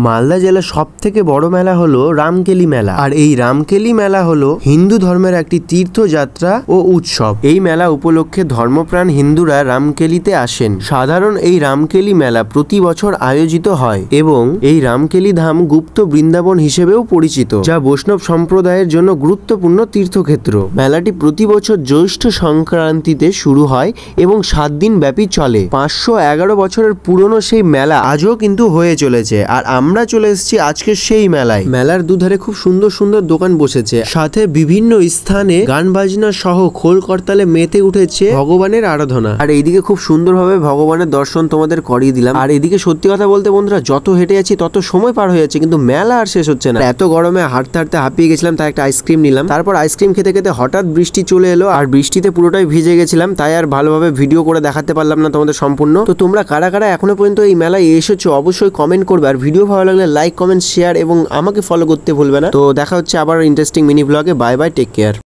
মালদা জেলার সব থেকে বড় মেলা হলো রামকেলি মেলা। আর এই রামকেলি মেলা হলো হিন্দু ধর্মের একটি তীর্থযাত্রা ও উৎসব। এই মেলা উপলক্ষে ধর্মপ্রাণ হিন্দুরা রামকেলিতে আসেন। সাধারণ এই রামকেলি মেলা প্রতি বছর আয়োজিত হয় এবং এই রামকেলি ধাম গুপ্ত বৃন্দাবন হিসেবেও পরিচিত, যা বৈষ্ণব সম্প্রদায়ের জন্য গুরুত্বপূর্ণ তীর্থক্ষেত্র। মেলাটি প্রতি বছর জ্যৈষ্ঠ সংক্রান্তিতে শুরু হয় এবং 7 দিন ব্যাপী চলে। 511 বছরের পুরনো সেই মেলা আজও কিন্তু হয়ে চলেছে। আর আমরা চলে এসেছি আজকে সেই মেলায়। মেলার দুধারে খুব সুন্দর সুন্দর দোকান বসেছে, সাথে বিভিন্ন স্থানে গান বাজনা সহ খোল করতালে মেতে উঠেছে ভগবানের আরাধনা। আর এইদিকে খুব সুন্দরভাবে ভগবানের দর্শন তোমাদের করিয়ে দিলাম। আর এদিকে সত্যি কথা বলতে বন্ধুরা, যত হেঁটে যাচ্ছি তত সময় পার হয়ে যাচ্ছে, কিন্তু মেলা আর শেষ হচ্ছে না। এত গরমে হাঁটতে হাঁটতে হাঁপিয়ে গেছিলাম, তাই একটা আইসক্রিম নিলাম। তারপর আইসক্রিম খেতে খেতে হঠাৎ বৃষ্টি চলে এলো, আর বৃষ্টিতে পুরোটাই ভিজে গেছিলাম, তাই আর ভালোভাবে ভিডিও করে দেখাতে পারলাম না তোমাদের সম্পূর্ণ। তো তোমরা কারা কারা এখনো পর্যন্ত এই মেলায় এসেছো অবশ্যই কমেন্ট করবে। আর ভিডিও ভালো লাগলে লাইক, কমেন্ট, শেয়ার এবং আমাকে ফলো করতে ভুলবে না। তো দেখা হচ্ছে আবার ইন্টারেস্টিং মিনি ব্লগে। Bye bye, take care.